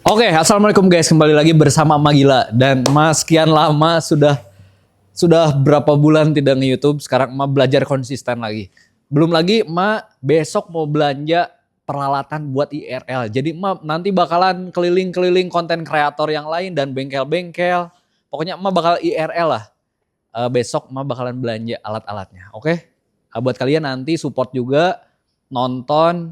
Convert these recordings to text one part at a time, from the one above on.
Oke, assalamualaikum guys, kembali lagi bersama Emak Gila dan Emak sekian lama sudah berapa bulan tidak nge-YouTube. Sekarang Emak belajar konsisten lagi. Belum lagi Emak besok mau belanja peralatan buat IRL. Jadi Emak nanti bakalan keliling-keliling konten kreator yang lain dan bengkel-bengkel. Pokoknya Emak bakal IRL lah. Besok Emak bakalan belanja alat-alatnya. Oke? Buat kalian nanti support juga, nonton,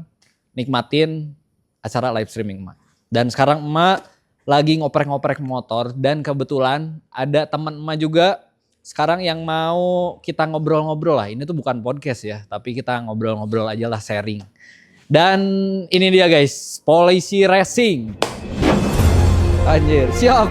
nikmatin acara live streaming Emak. Dan sekarang Emak lagi ngoprek-ngoprek motor dan kebetulan ada teman Emak juga sekarang yang mau kita ngobrol-ngobrol lah. Ini tuh bukan podcast ya, tapi kita ngobrol-ngobrol aja lah, sharing. Dan ini dia guys, Polisi Racing. Anjir, siap.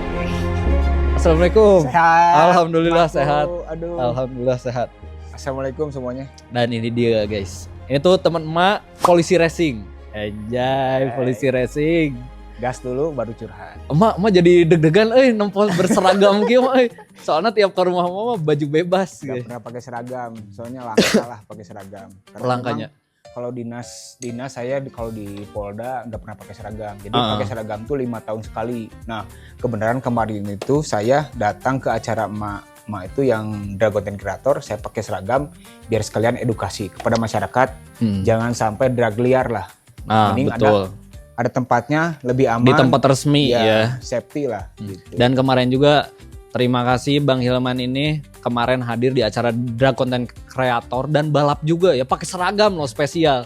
Assalamualaikum. Sehat. Alhamdulillah Maku. sehat. Aduh. Alhamdulillah sehat. Assalamualaikum semuanya. Dan ini dia guys. Ini tuh teman Emak, Polisi Racing. Anjay, Polisi Racing. Gas dulu baru curhat. Emak jadi deg-degan nempel berseragam kieu mah soalnya tiap ke rumah mama baju bebas Gak gitu. pernah pakai seragam. Soalnya langka lah pakai seragam. Karena Langkanya. memang kalau dinas saya kalau di Polda nggak pernah pakai seragam. Jadi pakai seragam tuh 5 tahun sekali. Nah, kebenaran kemarin itu saya datang ke acara emak itu yang Dragon Content Creator, saya pakai seragam biar sekalian edukasi kepada masyarakat. Jangan sampai drag liar lah. Nah, Mending betul. ada tempatnya lebih aman. Di tempat resmi ya. Safety lah. Gitu. Dan kemarin juga terima kasih Bang Hilman ini kemarin hadir di acara Drag Content Creator dan balap juga ya, pakai seragam loh spesial.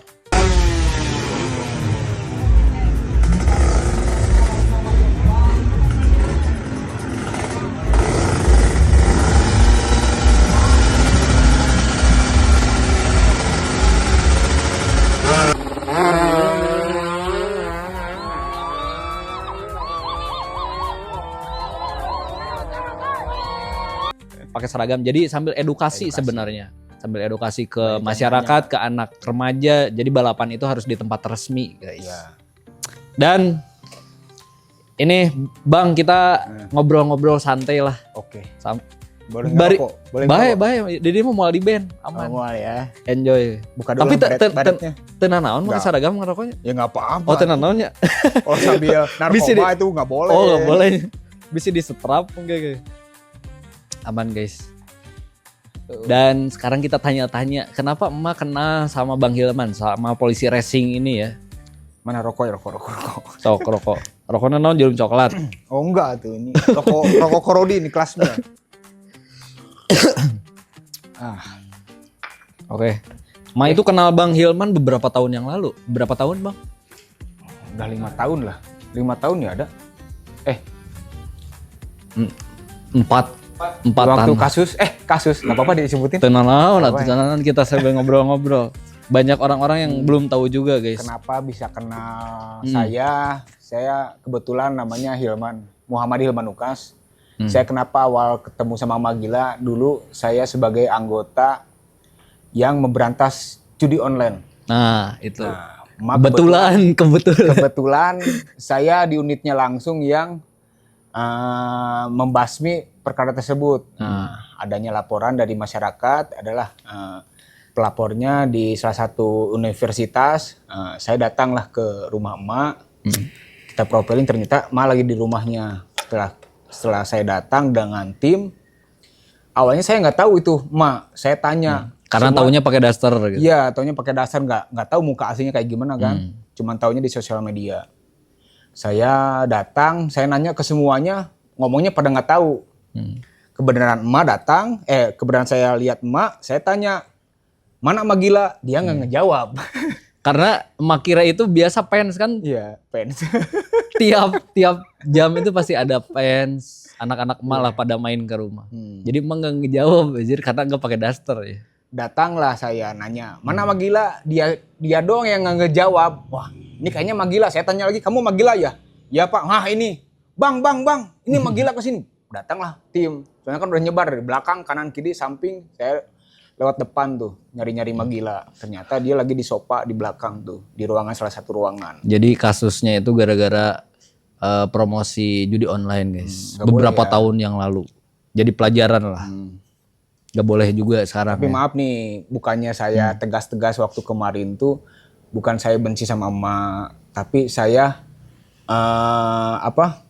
Pakai seragam. Jadi sambil edukasi sebenarnya. Sambil edukasi ke masyarakat, ke anak remaja. Jadi balapan itu harus di tempat resmi, guys. Ya. Dan ini Bang, kita ngobrol-ngobrol santai lah. Oke. Sam- Boleh Bari- ngerokok? Boleh Baik, ngerokok? baik. Jadi mau di band, aman. Aman ya. Enjoy. Buka dulu Tapi baretnya. tenan naon pakai Nggak. seragam ngerokoknya? Ya nggak apa-apa. Oh, tenan naonnya. Kalau sambil Bisa narkoba itu nggak boleh. Oh, nggak boleh. Bisa di strap enggak. Aman, guys. Dan sekarang kita tanya-tanya, kenapa Emak kenal sama Bang Hilman, sama Polisi Racing ini ya? Mana rokok ya, rokok. Sok rokok. Rokoknya naon jarum coklat. Oh enggak tuh ini. Rokok Korodi ini kelasnya. Oke. Emak itu kenal Bang Hilman beberapa tahun yang lalu. Berapa tahun, Bang? Udah 5 tahun lah. 5 tahun ya ada. 4 Waktu tahun. kasus nggak apa-apa disebutin. Tenan naon, Apa ya? tenan kita sambil ngobrol-ngobrol. Banyak orang-orang yang belum tahu juga, guys. Kenapa bisa kenal saya? Saya kebetulan namanya Hilman, Muhammad Hilman Ukas. Saya kenapa awal ketemu sama Magila, dulu saya sebagai anggota yang memberantas judi online. Nah, itu. Nah, Mak kebetulan saya di unitnya langsung yang membasmi perkara tersebut. Adanya laporan dari masyarakat adalah pelapornya di salah satu universitas. Saya datanglah ke rumah emak. Kita profiling, ternyata emak lagi di rumahnya. Setelah saya datang dengan tim, awalnya saya nggak tahu itu emak. Saya tanya. Karena taunya pakai daster gitu. Iya, taunya pakai daster, nggak tahu muka aslinya kayak gimana kan. Cuman taunya di sosial media. Saya datang, saya nanya ke semuanya, ngomongnya pada nggak tahu. Kebenaran emak datang, kebenaran saya lihat emak, saya tanya, mana emak Gila? Dia nggak ngejawab. Karena Emak kira itu biasa fans kan, Iya, fans. tiap jam itu pasti ada fans, anak-anak Emak lah pada main ke rumah. Jadi Emak nggak ngejawab, anjir, karena nggak pakai daster ya. Datanglah saya nanya, mana emak Gila? Dia doang yang nggak ngejawab. Wah, ini kayaknya emak Gila. Saya tanya lagi, kamu emak Gila ya? Ya Pak. Nah ini, bang, ini emak Gila kesini. Datanglah tim. Soalnya kan udah nyebar dari belakang, kanan, kiri, samping. Saya lewat depan tuh, nyari-nyari emak Gila. Ternyata dia lagi di sofa di belakang tuh, di ruangan, salah satu ruangan. Jadi kasusnya itu gara-gara promosi judi online, guys. Beberapa tahun yang lalu. Jadi pelajaran lah. Gak boleh juga sekarang. Tapi ya. maaf nih, bukannya saya tegas-tegas waktu kemarin tuh, bukan saya benci sama emak, tapi saya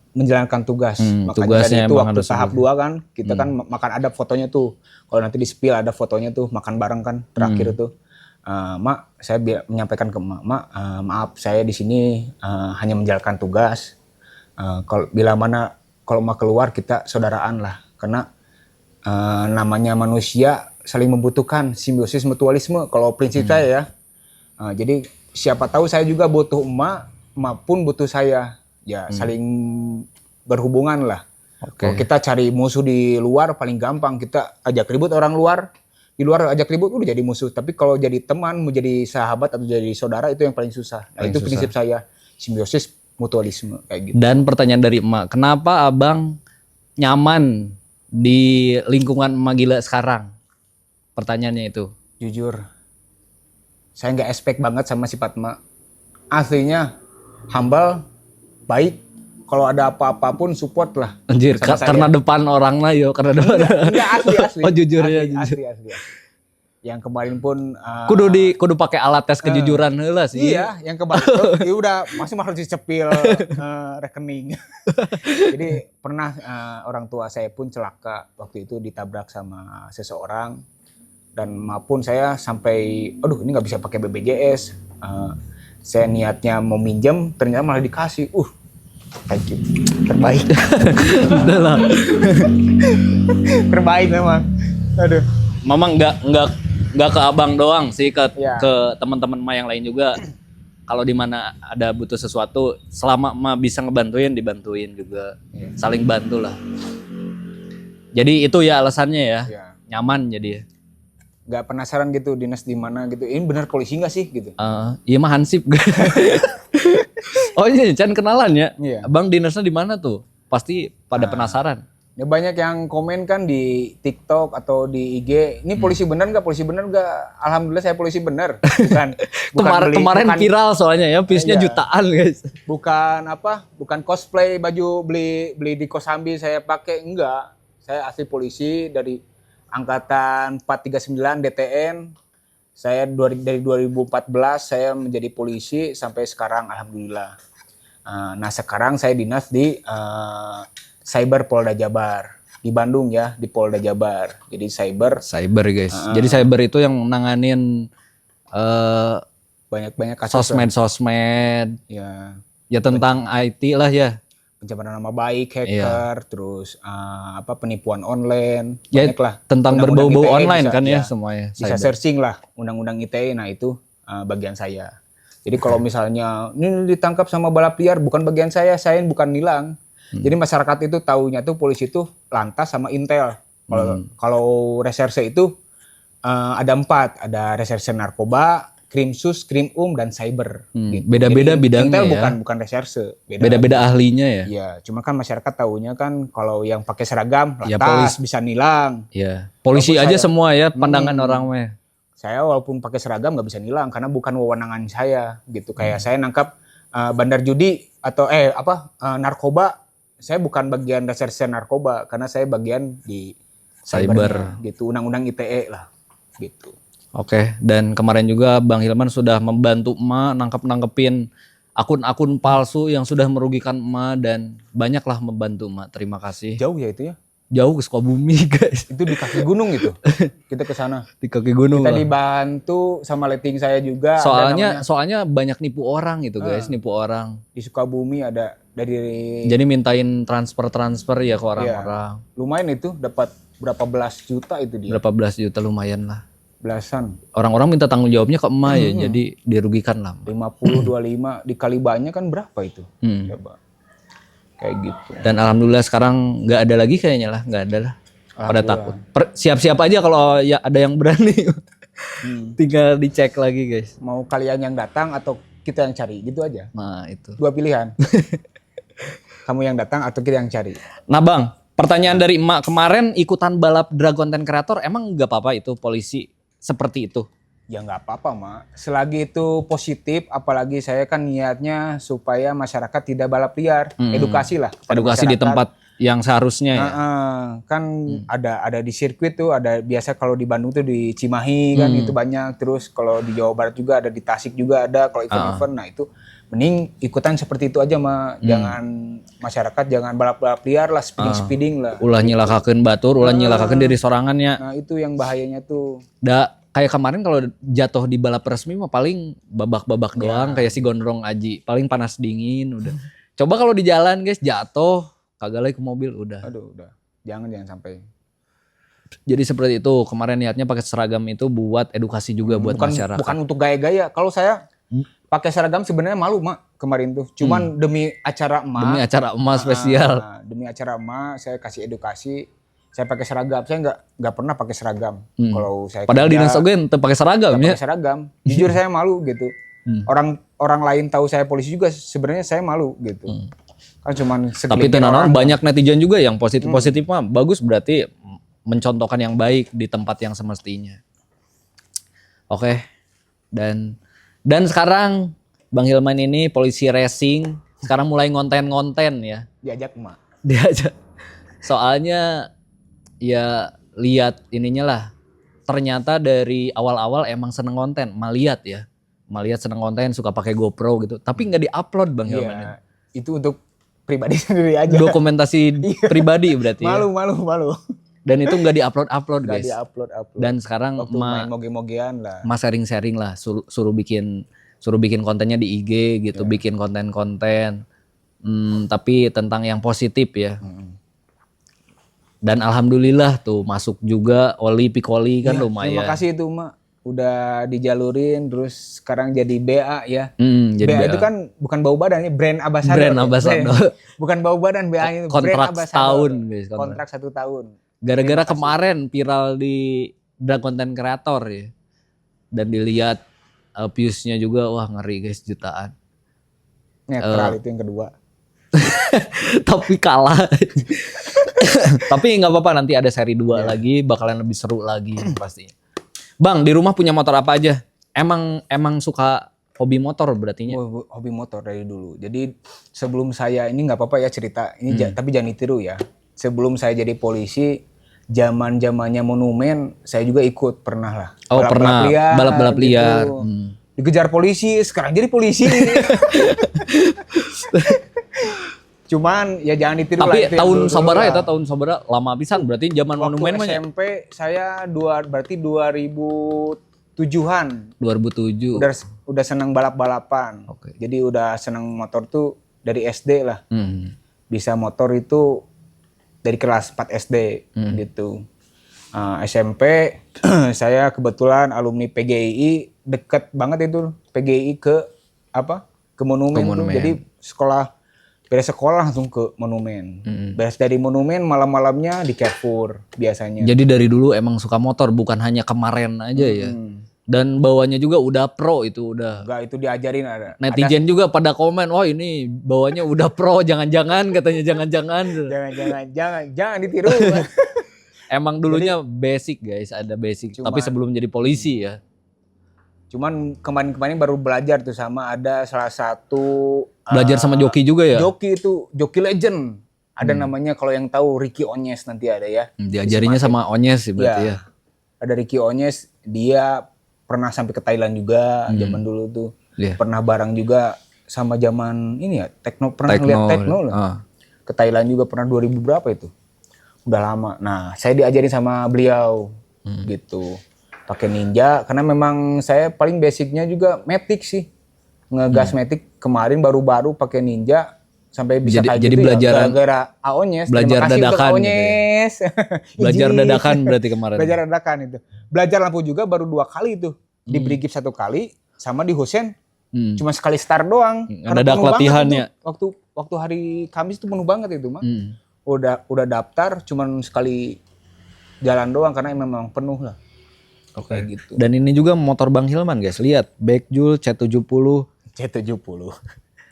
menjalankan tugas. Makanya tugasnya tadi itu emang waktu harus tahap begitu. 2 kan kita kan makan, ada fotonya tuh. Kalau nanti di spill ada fotonya tuh makan bareng kan terakhir tuh. Mak, saya menyampaikan ke Mak, maaf saya di sini hanya menjalankan tugas. Kalau mau keluar kita saudaraan lah, karena namanya manusia saling membutuhkan, simbiosis mutualisme kalau prinsip saya ya. Jadi siapa tahu saya juga butuh emak pun butuh saya, ya saling berhubungan lah. Kalau kita cari musuh di luar paling gampang, kita ajak ribut orang luar, di luar ajak ribut udah jadi musuh. Tapi kalau jadi teman, mau jadi sahabat atau jadi saudara itu yang paling susah. Nah, itu prinsip saya, simbiosis mutualisme kayak gitu. Dan pertanyaan dari emak, kenapa abang nyaman di lingkungan emak gila sekarang? Pertanyaannya itu. Jujur, saya nggak expect banget sama sifat emak. Aslinya humble, baik. Kalau ada apa-apa pun support lah. Anjir, karena depan orang lah yo, karena depan. Enggak, asli. Oh jujur asli, ya, jujur. Asli. Yang kemarin pun Kudu pakai alat tes kejujuran heula sih. Iya, yang kemarin tuh ya udah masih harus dicepil rekening. Jadi pernah orang tua saya pun celaka waktu itu, ditabrak sama seseorang, dan maupun saya sampai aduh ini nggak bisa pakai BPJS. Saya niatnya mau minjem, ternyata malah dikasih. Thank you. Terbaik. Udah lah. Terbaik memang. Aduh. Memang nggak ke abang doang sih, ke Ya. ke teman-teman emak yang lain juga. Kalau di mana ada butuh sesuatu, selama emak bisa ngebantuin, dibantuin juga. Saling bantu lah. Jadi itu ya alasannya ya. Ya. Nyaman jadi. Nggak penasaran gitu dinas di mana gitu. Ini benar polisi nggak sih gitu? Iya mah Hansip. Oh iya, Chan kenalan ya. Iya. Abang dinasnya di mana tuh? Pasti pada penasaran. Ya banyak yang komen kan di TikTok atau di IG, ini polisi bener nggak? Polisi bener nggak? Alhamdulillah saya polisi bener. Kemarin viral soalnya ya, viewsnya Iya. jutaan guys. Bukan cosplay baju beli di Kosambi saya pakai, enggak. Saya asli polisi dari angkatan 439 DTN. Saya dari 2014 saya menjadi polisi sampai sekarang alhamdulillah. Nah sekarang saya dinas di Cyber Polda Jabar di Bandung ya, di Polda Jabar. Jadi cyber Guys. Jadi cyber itu yang nanganin banyak kasus sosmed. ya, Tentang IT lah ya. pencemaran nama baik, hacker, terus penipuan online, Ya banyak lah. tentang Undang-undang berbau-bau ITE online bisa, kan ya ya, semuanya. bisa searching lah undang-undang ITE, nah itu bagian saya. Jadi kalau misalnya ini ditangkap sama balap liar, bukan bagian saya bukan nilang. Jadi masyarakat itu taunya tuh polisi itu lantas sama intel. Kalau reserse itu ada 4, ada reserse narkoba, krimsus, krimum, dan cyber. Gitu. Beda-beda Jadi, bidangnya intel ya. bukan reserse. Beda-beda ahlinya ya. Iya, cuma kan masyarakat taunya kan kalau yang pakai seragam Ya, lantas bisa nilang. Iya. Polisi Walaupun aja saya- semua ya pandangan orang mah. Saya walaupun pakai seragam nggak bisa nilang karena bukan wewenangan saya gitu. Kayak saya nangkap bandar judi atau narkoba, saya bukan bagian reserse narkoba karena saya bagian di cybernya, gitu, undang-undang ITE lah gitu. Oke, dan kemarin juga Bang Hilman sudah membantu emak nangkepin akun-akun palsu yang sudah merugikan emak dan banyaklah membantu emak. Terima kasih. Jauh ya itu ya? Jauh ke Sukabumi guys. Itu di kaki gunung itu. Kita ke sana. Di kaki gunung Kita lah. dibantu sama letting saya juga. Soalnya banyak nipu orang gitu guys, nipu orang. Di Sukabumi ada dari Jadi mintain transfer ya ke orang-orang. lumayan itu dapat berapa belas juta itu dia. Berapa belas juta lumayan lah. Belasan. Orang-orang minta tanggung jawabnya ke emak ya, jadi dirugikan lah. 50, 25 dikali banyak kan berapa itu? Coba. Kayak gitu. Dan alhamdulillah sekarang nggak ada lagi kayaknya lah, nggak ada lah. Pada takut. Siap-siap aja kalau ya ada yang berani. Tinggal dicek lagi guys. Mau kalian yang datang atau kita yang cari, gitu aja. Nah itu. 2 pilihan. Kamu yang datang atau kita yang cari. Nah Bang, pertanyaan dari emak, kemarin ikutan balap drag content creator, emang nggak apa-apa itu polisi seperti itu? Ya nggak apa-apa, Mak. Selagi itu positif, apalagi saya kan niatnya supaya masyarakat tidak balap liar. Edukasi lah. kepada Edukasi di masyarakat. tempat yang seharusnya ya. Kan ada di sirkuit tuh, ada biasa kalau di Bandung tuh di Cimahi kan itu banyak. Terus kalau di Jawa Barat juga ada, di Tasik juga ada kalau event-event. Nah itu mending ikutan seperti itu aja mah. Jangan masyarakat jangan balap-balap liar lah, speeding lah. Ulah nyilakakeun batur, ulah nyilakakeun diri sorangannya. Nah itu yang bahayanya tuh. Kayak kemarin kalau jatuh di balap resmi mah paling babak-babak doang kayak si Gondrong Aji, paling panas dingin udah. Coba kalau di jalan guys jatuh kagak lagi ke mobil udah. Aduh udah. Jangan sampai. Jadi seperti itu, kemarin niatnya pakai seragam itu buat edukasi juga buat masyarakat. Bukan untuk gaya-gaya. Kalau saya pakai seragam sebenarnya malu mak kemarin tuh. Cuman demi acara emak. Demi acara emas spesial. Demi acara emak saya kasih edukasi. Saya pakai seragam. Saya nggak pernah pakai seragam. Kalau saya Padahal dinas oge teu pakai seragam ya. pakai seragam. Jujur saya malu gitu. Orang lain tahu saya polisi juga sebenarnya saya malu gitu. Kan cuman Tapi tenan banyak netizen juga yang positif mah bagus berarti mencontohkan yang baik di tempat yang semestinya. Oke. Dan sekarang Bang Hilman ini polisi racing, sekarang mulai ngonten-ngonten ya. diajak emak. Diajak. Soalnya ya lihat ininya lah. Ternyata dari awal-awal emang seneng konten, maliat ya. Maliat seneng konten, suka pakai GoPro gitu. Tapi nggak diupload Bang Hilman. Iya, itu untuk pribadi sendiri aja. Dokumentasi pribadi berarti ya. Malu. Dan itu nggak diupload Nggak guys. diupload. Dan sekarang Waktu main moge-mogean lah. Mas sharing-sharing lah, suruh bikin kontennya di IG gitu, bikin konten-konten. Tapi tentang yang positif ya. Dan alhamdulillah tuh masuk juga Oli Pikoli kan lumayan. Terima kasih itu Mak. Udah dijalurin terus sekarang jadi BA ya. Jadi BA itu kan bukan bau badan, ini brand ambassador. Brand ambassador. Bukan bau badan BA itu Kontrak brand setahun guys. Kontrak 1 tahun. Gara-gara kemarin viral di konten kreator ya. Dan dilihat views-nya juga wah ngeri guys jutaan. Netral itu yang kedua. Tapi kalah. Tapi nggak apa-apa nanti ada seri 2 lagi bakalan lebih seru lagi pasti. Bang di rumah punya motor apa aja? Emang suka hobi motor berarti nya? Hobi motor dari dulu. Jadi sebelum saya ini nggak apa-apa ya cerita ini tapi jangan ditiru ya. Sebelum saya jadi polisi zaman-zamannya monumen saya juga ikut pernah lah. Oh pernah balap-balap liar. Dikejar polisi sekarang jadi polisi. Cuman ya jangan ditiru lah. Tapi tahun sabaraha eta tahun sabaraha lama pisan berarti zaman monumen mah. SMP saya berarti 2007-an. 2007. Udah seneng balap-balapan. Oke. Jadi udah seneng motor tuh dari SD lah. Bisa motor itu dari kelas 4 SD gitu. SMP saya kebetulan alumni PGI, deket banget itu PGI ke monumen. Tuh. Jadi beres sekolah langsung ke monumen. Beres dari monumen malam-malamnya di Carrefour biasanya. Jadi dari dulu emang suka motor bukan hanya kemarin aja ya. Dan bawanya juga udah pro itu udah. Enggak, itu diajarin ada. Netizen juga pada komen, "Wah, ini bawanya udah pro, jangan-jangan," katanya jangan-jangan. Jangan ditiru. Emang dulunya basic guys, ada basic. Tapi sebelum jadi polisi ya. Cuman kemarin baru belajar tuh sama ada salah satu belajar sama joki juga ya? Joki itu, joki legend. Ada namanya kalau yang tahu Ricky Onyes nanti ada ya. Diajarinya sama Onyes sih berarti ya. Ada Ricky Onyes, dia pernah sampai ke Thailand juga zaman dulu tuh. Pernah bareng juga sama zaman ini ya, pernah ngeliat Tekno lah. Ke Thailand juga pernah 2000 berapa itu. Udah lama. Nah, saya diajarin sama beliau gitu. Pakai Ninja karena memang saya paling basicnya juga Matic sih. Ngegas Matic kemarin baru-baru pakai Ninja sampai bisa kayak jadi gitu belajar, ya gara-gara Aonyes. Belajar dadakan Aonyes. Gitu ya. Belajar dadakan berarti kemarin. Belajar dadakan itu. Belajar lampu juga baru 2 kali tuh. Di Brigif 1 kali sama di Husen cuma sekali start doang. Dadak latihannya. Waktu hari Kamis tuh penuh banget itu mah. Udah daftar cuman sekali jalan doang karena memang penuh lah. Oke. Gitu. Dan ini juga motor Bang Hilman guys, lihat Backjul C70.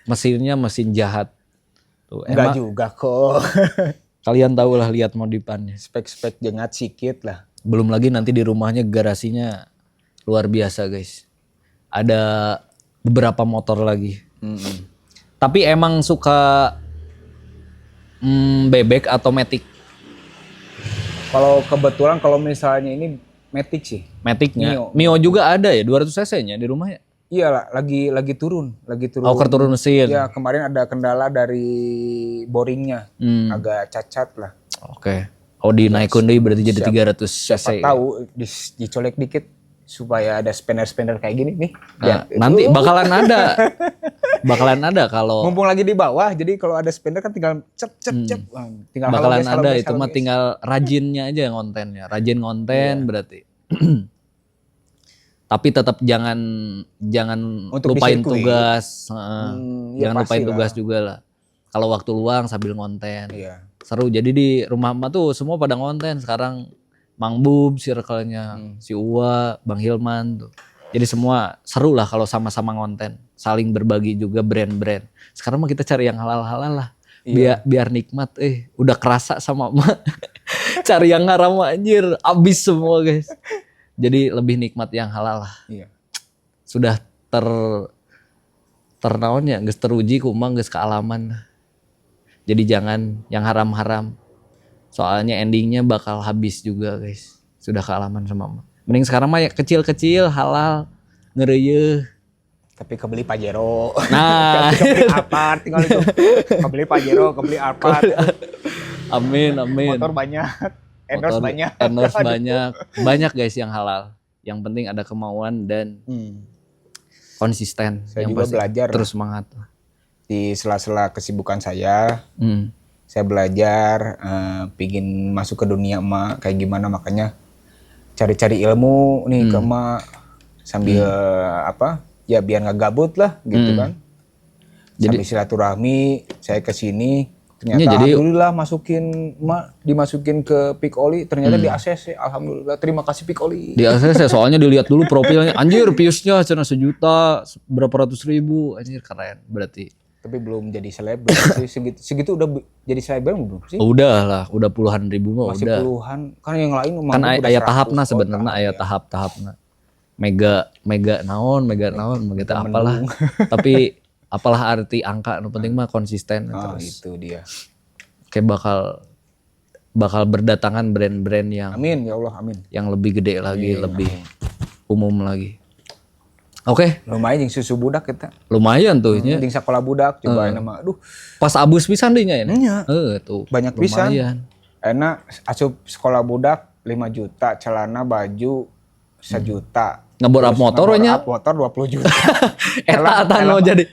Mesinnya mesin jahat. Tuh, enggak juga kok. Kalian tahu lah lihat modifannya. Spek-spek jengat sikit lah. Belum lagi nanti di rumahnya garasinya luar biasa guys. Ada beberapa motor lagi. Tapi emang suka bebek atau Matic? Kalau kebetulan kalau misalnya ini Matic sih. Maticnya. Mio juga ada ya 200 cc-nya di rumah ya? Iya lah, lagi turun. Oh, turun mesin. Ya, kemarin ada kendala dari boringnya. Agak cacat lah. Oke. Oh, dinaikin deh berarti jadi 300 Siapa cc. tahu dicolek dikit supaya ada spinner kayak gini nih. Nah, nanti bakalan ada kalau Mumpung lagi di bawah, jadi kalau ada spinner kan tinggal cep. Wah, tinggal bakalan halo ada guys, itu halo mah guys. tinggal rajinnya aja kontennya. Rajin konten berarti. Tapi tetap jangan Untuk di lupain sirkuit. tugas. Ya Jangan lupain pastilah. tugas juga lah. Kalau waktu luang sambil konten. Iya. Seru. Jadi di rumah emak tuh semua pada konten. Sekarang Mang Bub circle-nya, si Uwa, Bang Hilman tuh. Jadi semua seru lah kalau sama-sama konten. Saling berbagi juga brand-brand. Sekarang mah kita cari yang halal-halal lah. Biar nikmat. Udah kerasa sama emak. Cari yang haram anjir. Abis semua guys. Jadi lebih nikmat yang halal lah. Iya. Sudah ternaonnya, geus teruji kumaha geus kealaman. Jadi jangan yang haram-haram. Soalnya endingnya bakal habis juga guys. Sudah kealaman sama emak. Mending sekarang mah ya kecil-kecil halal ngeureueuh. Tapi kebeli Pajero. Nah, Kebeli Alphard tinggal itu. Kebeli Pajero, kebeli Alphard. amin. Motor banyak. Endorse Motor banyak. Endorse banyak guys yang halal. Yang penting ada kemauan dan konsisten. Saya yang juga pasti belajar. terus semangat. Di sela-sela kesibukan saya belajar pingin masuk ke dunia emak kayak gimana, makanya cari-cari ilmu nih ke emak sambil ya biar nggak gabut lah gitu kan. Sambil silaturahmi saya ke sini ternyata jadi, alhamdulillah dimasukin ke Pick Oli, ternyata di ACC, alhamdulillah, terima kasih Pick Oli. Di ACC soalnya dilihat dulu profilnya, anjir viewsnya cina 1 juta berapa ratus ribu, anjir keren berarti. Tapi belum jadi selebgram sih, segitu udah jadi selebgram belum sih? Udah lah, udah puluhan ribu mah Masih udah. puluhan, kan yang lain Kan udah aya 100 tahapna kota. sebenarnya, aya tahap-tahapna. Mega naon gitu apalah. Tapi apalah arti angka, nu penting mah konsisten terus. Itu dia. Kayak bakal berdatangan brand-brand yang Amin ya Allah, amin. yang lebih gede lagi, lebih umum lagi. Oke, Lumayan jeung susu budak kita. lumayan tuh nya. Jeung sekolah budak coba nama. Aduh, Pas abus pisan deui nya ini. Nya. Tuh. banyak pisan. Lumayan. Enak asup sekolah budak 5 juta, celana baju 1 juta. Ngebor up motor we nya. Motor 20 juta. Eta mau jadi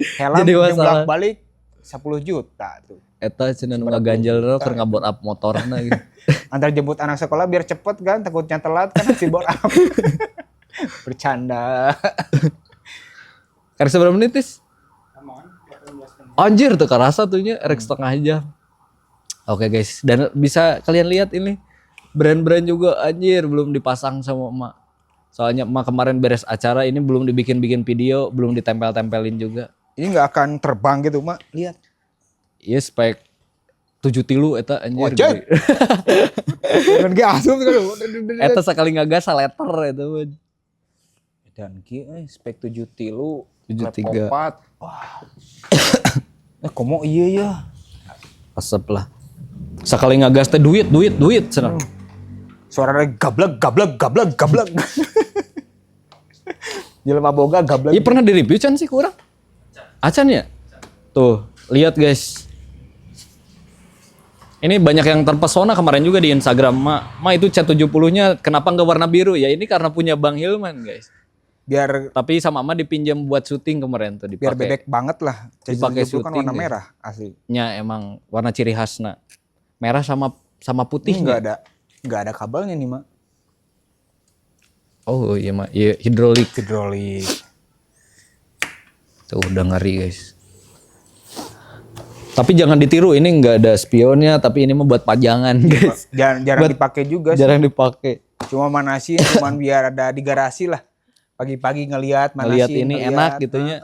masalah. Balik 10 juta tuh. Eta cenah nu ngaganjel keur ngabor up motorna gitu. Antar jemput anak sekolah biar cepet kan, takutnya telat kan si bor up. Bercanda. Karek seberapa menit, Tis? Anjir tuh kerasa tuh nya erek setengah jam. Oke guys, dan bisa kalian lihat ini brand-brand juga anjir belum dipasang sama emak. Soalnya emak kemarin beres acara ini belum dibikin-bikin video, belum ditempel-tempelin juga. Ini nggak akan terbang gitu, Mak. Lihat. Iya spek 7 tilu eta anjir. Wajah. Dan ge asup kan. Eta sakali ngagas saleter eta mah. Dan ki spek 7 tilu 73. Wah. Komo iya ya. Asep lah. Sakali ngagas teh duit cenah. Suaranya gablek. Jelema boga gablek. Iya pernah di-review can sih kurang. Acan ya? Tuh, lihat guys. Ini banyak yang terpesona kemarin juga di Instagram. Ma itu cat 70-nya kenapa nggak warna biru? Ya ini karena punya Bang Hilman, guys. Biar Tapi sama Ma dipinjam buat syuting kemarin tuh dipakai. biar bebek banget lah. Dipakai Dipakai kan syuting, warna guys. merah asli. Nya emang warna ciri khasna. Merah sama putih Enggak ada kabelnya nih, Mak. Oh iya Ma, iya hidrolik. Hidrolik. Tuh udah ngeri guys. Tapi jangan ditiru, ini nggak ada spionnya, tapi ini mah buat pajangan guys. Jarang dipakai juga sih. Jarang dipakai. Cuma manasin, cuman biar ada di garasi lah. Pagi-pagi ngelihat manasin. Ngeliat ini enak gitu nya.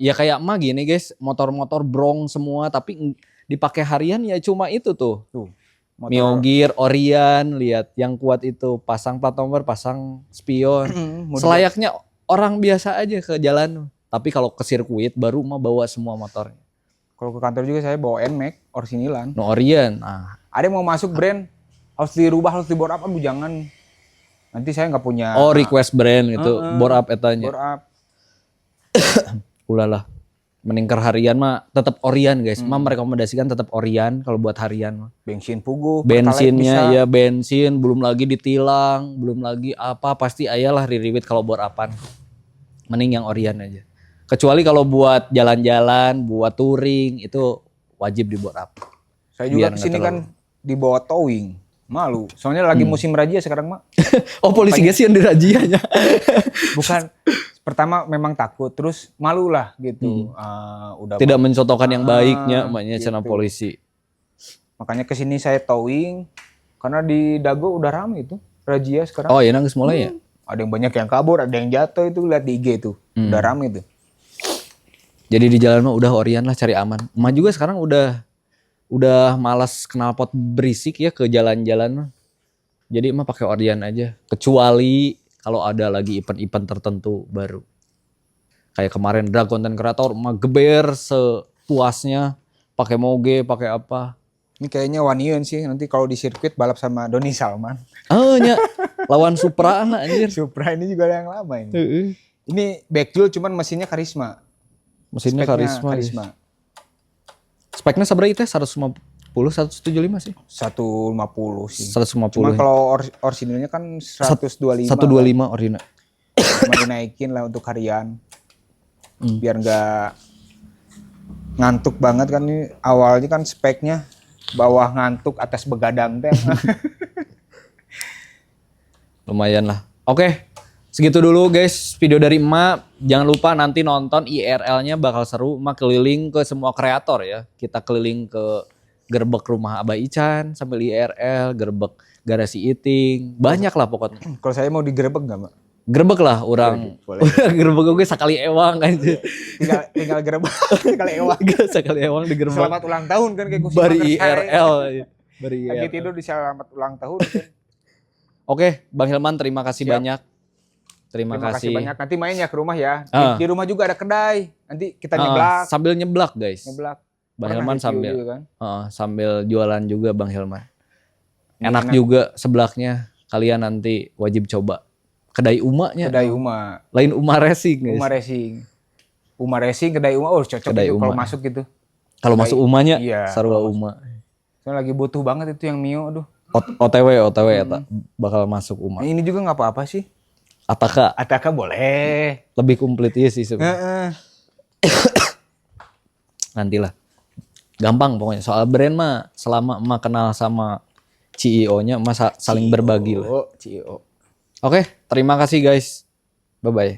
Ya kayak mah gini guys, motor-motor brong semua, tapi dipakai harian ya cuma itu tuh. Tuh. Mio Gear, Orion, lihat yang kuat itu, pasang plat nomor, pasang spion. Selayaknya orang biasa aja ke jalan. Tapi kalau ke sirkuit baru mah bawa semua motornya. Kalau ke kantor juga saya bawa NMAX orsinilan. No Orion. Nah. Ada yang mau masuk brand harus dirubah, harus di bore up, aduh jangan. Nanti saya nggak punya. Oh request brand gitu, bore up etanya. Bore up. Ulahlah. Mending harian mah tetap Orion guys. Mah merekomendasikan tetap Orion kalau buat harian mah. Bensin puguh, Bensinnya ya bensin, belum lagi ditilang, belum lagi apa pasti ayalah ririwit kalau buat apaan. Mending yang Orion aja. Kecuali kalau buat jalan-jalan, buat touring itu wajib dibuat apa. Saya juga Biar kesini nggak kan dibawa towing. Malu. Soalnya lagi musim razia sekarang, Mak. Oh polisi guys yang dirajianya. Bukan pertama memang takut, terus malu lah gitu. Udah Tidak mencontohkan yang baiknya, maknya gitu. channel polisi. Makanya kesini saya towing karena di Dago udah rame itu razia sekarang. Oh ya nangis mulai ya. Ada yang banyak yang kabur, ada yang jatuh itu lihat di IG tuh. Udah rame tuh. Jadi di jalan mah udah Orion lah cari aman. Emak juga sekarang udah malas knalpot berisik ya ke jalan-jalan mah. Jadi emak pakai Orion aja. Kecuali kalau ada lagi event-event tertentu baru. Kayak kemarin drag content creator emak geber sepuasnya, pakai moge, pakai apa. Ini kayaknya Wanion sih nanti kalau di sirkuit balap sama Doni Salman. Oh nya lawan Supra anak anjir. Supra ini juga yang lama ini. Ini backjul cuman mesinnya Karisma. Mesinnya Speknya karisma. Speknya seberapa itu? 150, 175 sih. 150 sih. 150. Cuma kalau orisinilnya kan 125. 125 Orina. Cuma dinaikin lah untuk harian. Biar nggak ngantuk banget kan ini. Awalnya kan speknya bawah ngantuk atas begadang teh. Lumayan lah. Oke. Segitu dulu guys video dari emak. Jangan lupa nanti nonton IRL-nya bakal seru. Emak keliling ke semua kreator ya. Kita keliling ke gerbek rumah Abah Ican sambil IRL, gerbek garasi Iting. Banyak lah pokoknya. Kalau saya mau digerebek nggak, Mbak? Gerbek lah orang. Boleh. Gerbek gue sekali ewang aja. Tinggal gerebek, tinggal ewang. Sekali ewang di gerbek. Selamat ulang tahun kan kayak gue. Bari IRL. Bari Lagi IRL. tidur di selamat ulang tahun kan. Oke, Bang Hilman terima kasih Siap. banyak. Terima kasih banyak. Nanti main ya ke rumah ya. Ah. Di rumah juga ada kedai. Nanti kita nyeblak. Sambil nyeblak guys. Nyeblak. Bang Pernah Hilman review sambil juga kan. sambil jualan juga Bang Hilman. Enak Enak. juga sebelaknya. Kalian nanti wajib coba. Kedai Umanya. Kedai Uma. Lain Uma Racing guys. Uma Racing. Uma Racing, kedai Uma. Oh cocok Kedai itu kalau Uma. masuk gitu. Kalau masuk Umanya Iya, Sarua kalau Uma. Saya lagi butuh banget itu yang Mio. Aduh. OTW eta bakal masuk Uma. Ini juga nggak apa-apa sih. Ataka Ataka boleh. lebih komplit ya sih sebenarnya. Nantilah. Gampang pokoknya. Soal brand mah selama emak kenal sama CEO-nya emak saling berbagi lah. CEO. Oke, terima kasih guys. Bye bye.